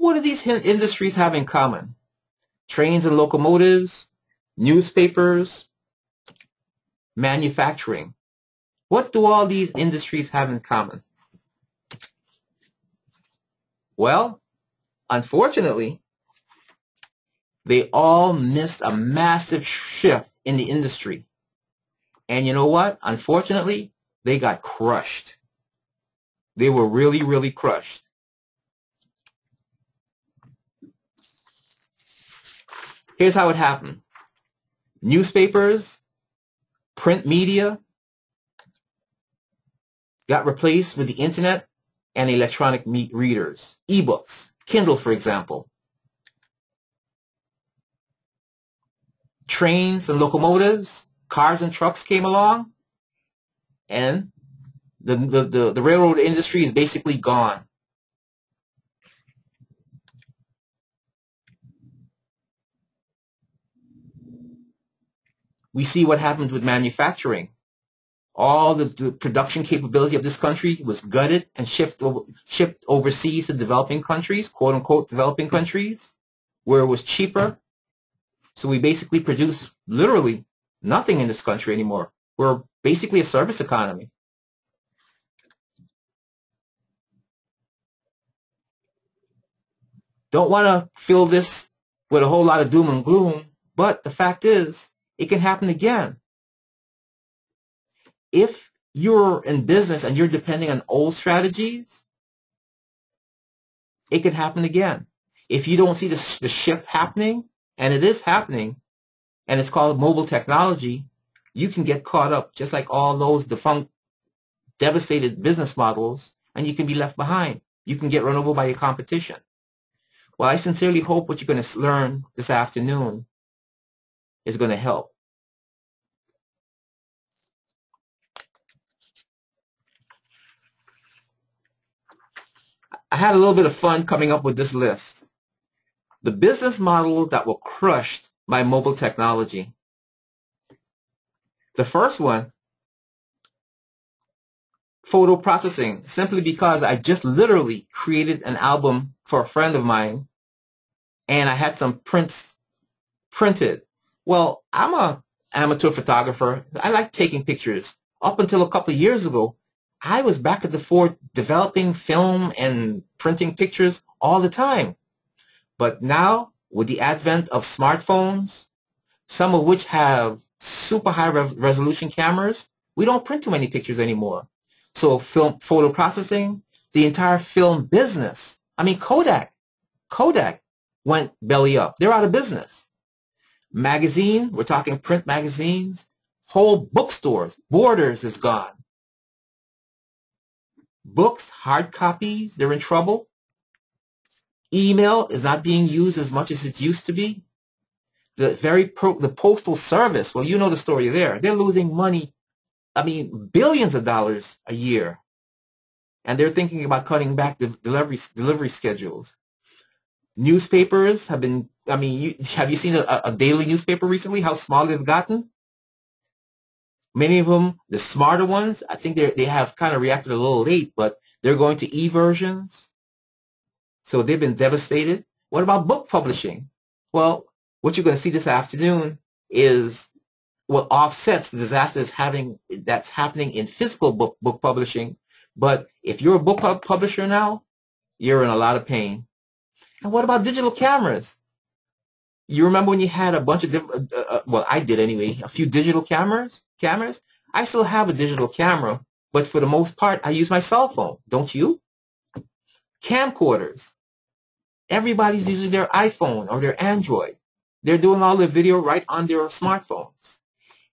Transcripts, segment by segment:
What do these industries have in common? Trains and locomotives, newspapers, manufacturing. What do all these industries have in common? Well, unfortunately, they all missed a massive shift in the industry. And you know what? Unfortunately, they got crushed. They were really, really crushed. Here's how it happened. Newspapers, print media got replaced with the internet and electronic readers, ebooks, Kindle, for example. Trains and locomotives, cars and trucks came along, and the railroad industry is basically gone. We see what happened with manufacturing. All the production capability of this country was gutted and shipped overseas to developing countries, quote unquote developing countries, where it was cheaper. So we basically produce literally nothing in this country anymore. We're basically a service economy. Don't want to fill this with a whole lot of doom and gloom, but the fact is, it can happen again. If you're in business and you're depending on old strategies, it can happen again. If you don't see the shift happening, and it is happening, and it's called mobile technology, you can get caught up just like all those defunct, devastated business models, and you can be left behind. You can get run over by your competition. Well, I sincerely hope what you're going to learn this afternoon is going to help. I had a little bit of fun coming up with this list. The business models that were crushed by mobile technology. The first one, photo processing, simply because I just literally created an album for a friend of mine and I had some prints printed. Well, I'm an amateur photographer. I like taking pictures. Up until a couple of years ago, I was back at the fort developing film and printing pictures all the time. But now, with the advent of smartphones, some of which have super high resolution cameras, we don't print too many pictures anymore. So photo processing, the entire film business. I mean, Kodak went belly up. They're out of business. Magazine, we're talking print magazines, whole bookstores, Borders is gone. Books, hard copies, they're in trouble. Email is not being used as much as it used to be. The postal service, well, you know the story there. They're losing money, I mean, billions of dollars a year. And they're thinking about cutting back the delivery schedules. Newspapers have been, I mean, have you seen a daily newspaper recently, how small they've gotten? Many of them, the smarter ones, I think they have kind of reacted a little late, but they're going to e-versions. So they've been devastated. What about book publishing? Well, what you're going to see this afternoon is what offsets the disaster that's happening in physical book publishing. But if you're a book publisher now, you're in a lot of pain. And what about digital cameras? You remember when you had a bunch of different, well, I did anyway, a few digital cameras? I still have a digital camera, but for the most part, I use my cell phone. Don't you? Camcorders. Everybody's using their iPhone or their Android. They're doing all their video right on their smartphones.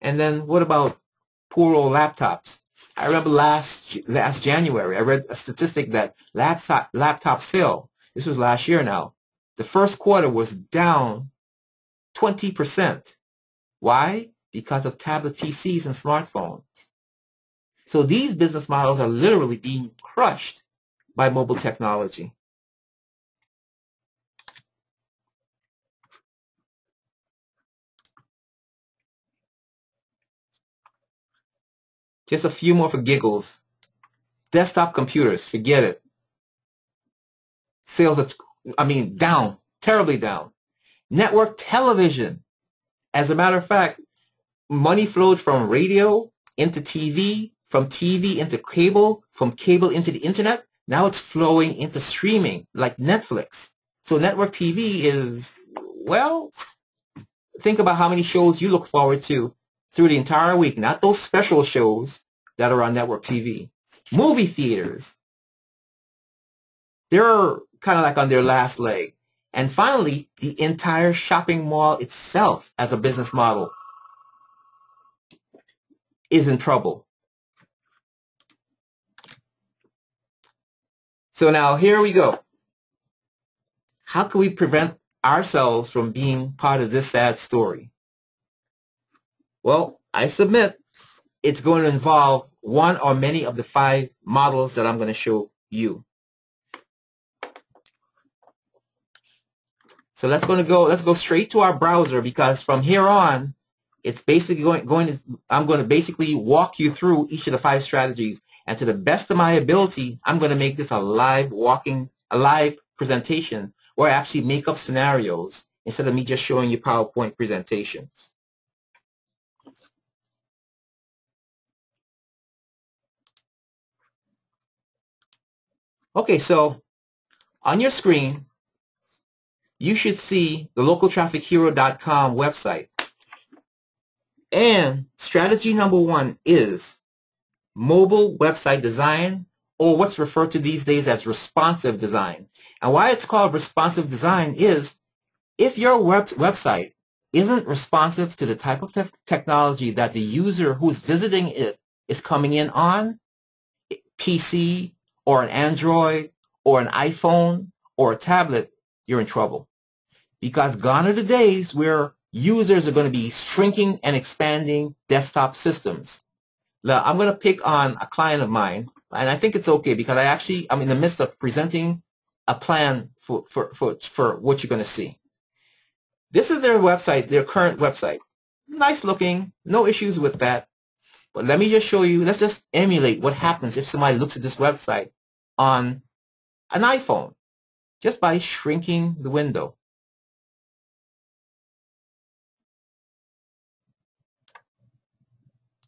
And then what about poor old laptops? I remember last January, I read a statistic that laptop sale, this was last year now, the first quarter was down 20%. Why? Because of tablet PCs and smartphones. So these business models are literally being crushed by mobile technology. Just a few more for giggles. Desktop computers, forget it. Sales I mean, down, terribly down. Network television. As a matter of fact, money flowed from radio into TV, from TV into cable, from cable into the internet. Now it's flowing into streaming like Netflix. So network TV is, well, think about how many shows you look forward to through the entire week, not those special shows that are on network TV. Movie theaters, they're kind of like on their last leg. And finally, the entire shopping mall itself as a business model is in trouble. So now here we go. How can we prevent ourselves from being part of this sad story? Well, I submit it's going to involve one or many of the 5 models that I'm going to show you. So let's go straight to our browser, because from here on, it's basically I'm going to basically walk you through each of the 5 strategies, and to the best of my ability, I'm going to make this a live presentation where I actually make up scenarios instead of me just showing you PowerPoint presentations. Okay, so on your screen, you should see the localtraffichero.com website. And strategy number 1 is mobile website design, or what's referred to these days as responsive design. And why it's called responsive design is if your website isn't responsive to the type of technology that the user who's visiting it is coming in on, PC or an Android or an iPhone or a tablet, you're in trouble. Because gone are the days where users are going to be shrinking and expanding desktop systems. Now, I'm going to pick on a client of mine, and I think it's okay because I'm in the midst of presenting a plan for what you're going to see. This is their website, their current website. Nice looking, no issues with that. But let me just show you, let's just emulate what happens if somebody looks at this website on an iPhone, just by shrinking the window.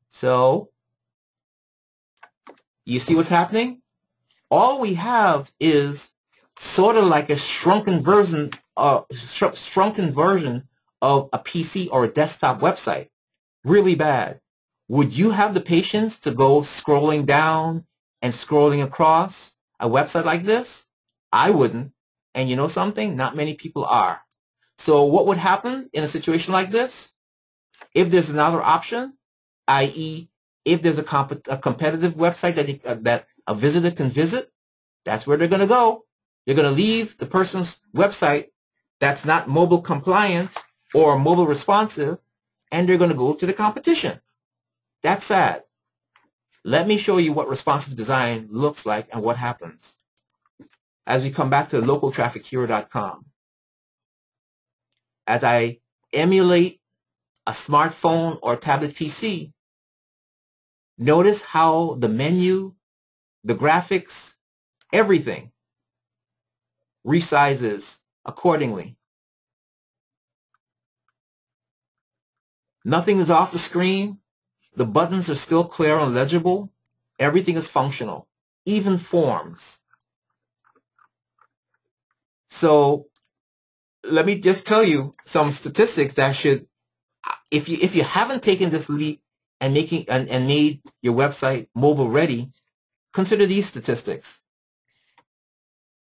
So, you see what's happening? All we have is sort of like a shrunken version of a PC or a desktop website. Really bad. Would you have the patience to go scrolling down and scrolling across a website like this? I wouldn't. And you know something? Not many people are. So what would happen in a situation like this? If there's another option, i.e., if there's a competitive website that a visitor can visit, that's where they're going to go. They're going to leave the person's website that's not mobile compliant or mobile responsive, and they're going to go to the competition. That's sad. Let me show you what responsive design looks like and what happens. As we come back to localtraffichero.com, as I emulate a smartphone or tablet PC, notice how the menu, the graphics, everything resizes accordingly. Nothing is off the screen. The buttons are still clear and legible. Everything is functional, even forms. So let me just tell you some statistics that should, if you haven't taken this leap and made your website mobile ready, consider these statistics.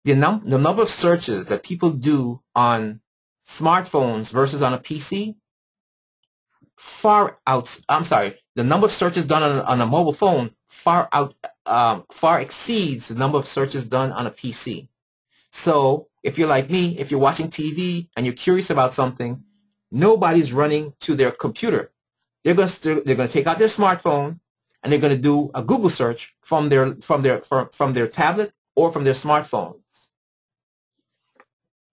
The number of searches that people do on smartphones versus on a PC, the number of searches done on a mobile phone far exceeds the number of searches done on a PC. So if you're like me, if you're watching TV and you're curious about something, nobody's running to their computer. They're going to take out their smartphone and they're going to do a Google search from their tablet or from their smartphones.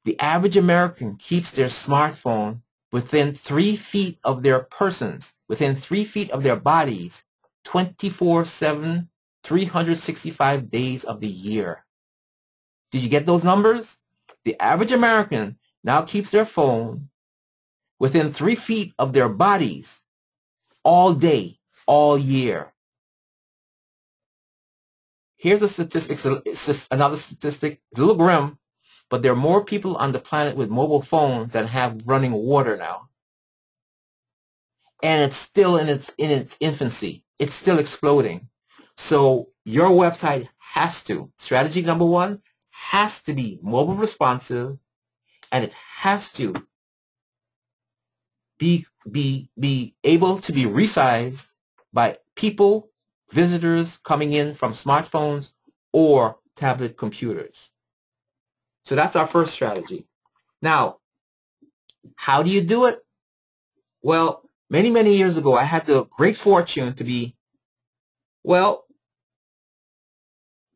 The average American keeps their smartphone within 3 feet of their persons, within 3 feet of their bodies, 24/7, 365 days of the year. Did you get those numbers? The average American now keeps their phone within 3 feet of their bodies all day, all year. Here's a statistic, it's just another statistic, a little grim, but there are more people on the planet with mobile phones than have running water now. And it's still in its infancy. It's still exploding. So your website has to, strategy number one, has to be mobile responsive, and it has to be able to be resized by people, visitors coming in from smartphones or tablet computers. So that's our first strategy. Now, how do you do it? Well, many, many years ago, I had the great fortune to be, well,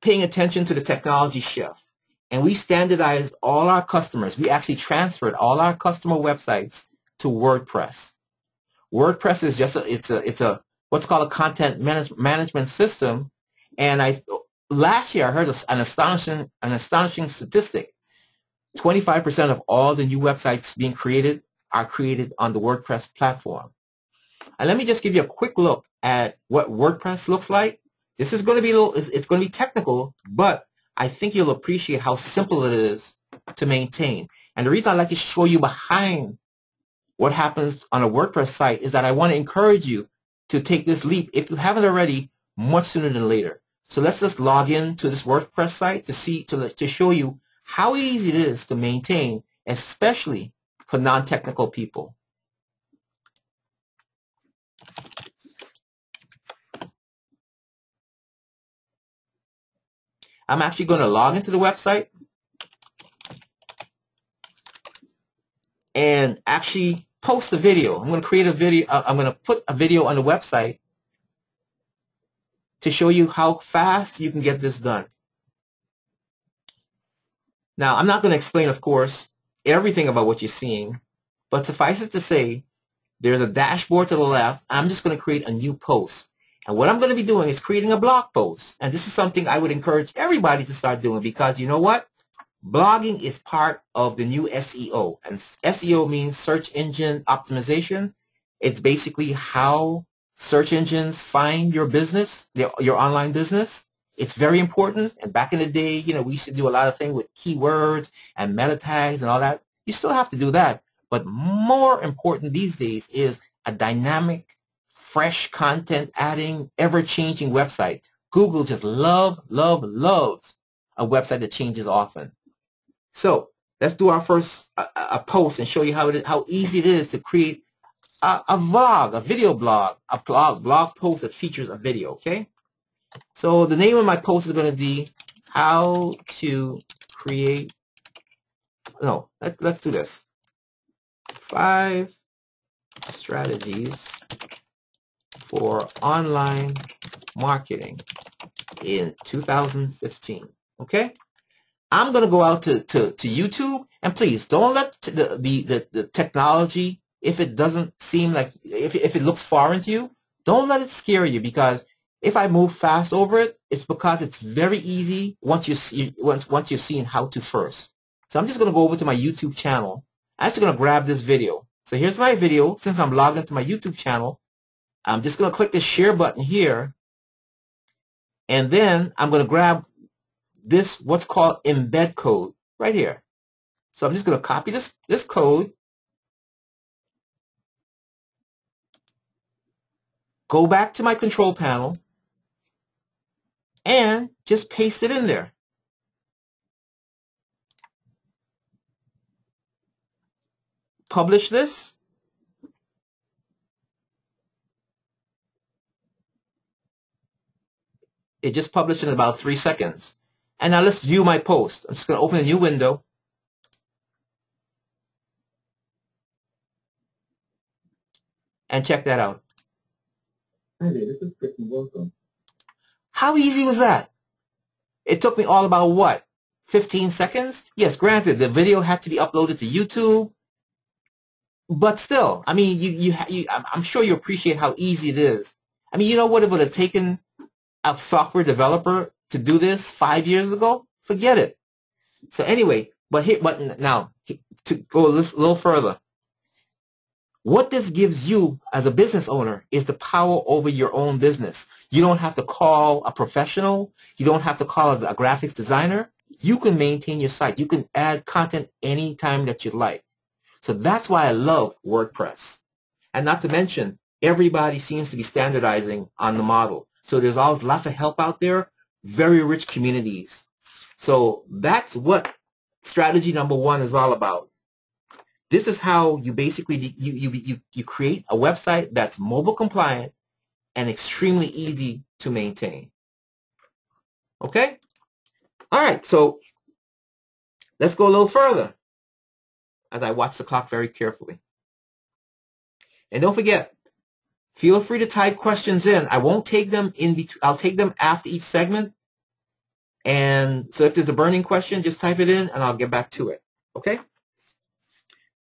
paying attention to the technology shift. And we standardized all our customers. We actually transferred all our customer websites to WordPress. WordPress is just it's a what's called a content management system. And last year I heard an astonishing statistic. 25% of all the new websites being created are created on the WordPress platform. And let me just give you a quick look at what WordPress looks like. This is going to be it's going to be technical, but I think you'll appreciate how simple it is to maintain. And the reason I'd like to show you behind what happens on a WordPress site is that I want to encourage you to take this leap, if you haven't already, much sooner than later. So let's just log in to this WordPress site to show you how easy it is to maintain, especially for non-technical people. I'm actually going to log into the website and actually post a video. I'm going to create a video. I'm going to put a video on the website to show you how fast you can get this done. Now, I'm not going to explain, of course, everything about what you're seeing, but suffice it to say, there's a dashboard to the left. I'm just going to create a new post. And what I'm going to be doing is creating a blog post. And this is something I would encourage everybody to start doing, because you know what? Blogging is part of the new SEO. And SEO means search engine optimization. It's basically how search engines find your business, your online business. It's very important. And back in the day, you know, we used to do a lot of things with keywords and meta tags and all that. You still have to do that. But more important these days is a dynamic, fresh content adding, ever-changing website. Google just loves a website that changes often. So let's do our first a post and show you how easy it is to create a vlog, a video blog, a blog post that features a video. Okay. So the name of my post is going to be how to create. No, let's do this. 5 strategies for online marketing in 2015. Okay. I'm going to go out to YouTube, and please don't let the technology, if it doesn't seem like, if it looks foreign to you, don't let it scare you, because if I move fast over it, it's because it's very easy once you've seen how to first. So I'm just going to go over to my YouTube channel. I'm actually going to grab this video. So here's my video. Since I'm logged into my YouTube channel, I'm just going to click the share button here, and then I'm going to grab this, what's called embed code right here. So I'm just going to copy this code, go back to my control panel, and just paste it in there. Publish this. It just published in about 3 seconds. And now let's view my post. I'm just going to open a new window. And check that out. Hi there, this is Chris and welcome. How easy was that? It took me all about what? 15 seconds? Yes, granted, the video had to be uploaded to YouTube. But still, I mean, I'm sure you appreciate how easy it is. I mean, you know what it would have taken a software developer to do this 5 years ago? Forget it. So anyway, But now, to go a little further, what this gives you as a business owner is the power over your own business. You don't have to call a professional. You don't have to call a graphics designer. You can maintain your site. You can add content anytime that you like. So that's why I love WordPress. And not to mention, everybody seems to be standardizing on the model. So there's always lots of help out there, very rich communities. So that's what strategy number one is all about. This is how you basically you create a website that's mobile compliant and extremely easy to maintain. Okay? All right, so let's go a little further as I watch the clock very carefully. And don't forget, feel free to type questions in. I won't take them in between. I'll take them after each segment. And so if there's a burning question, just type it in and I'll get back to it. Okay?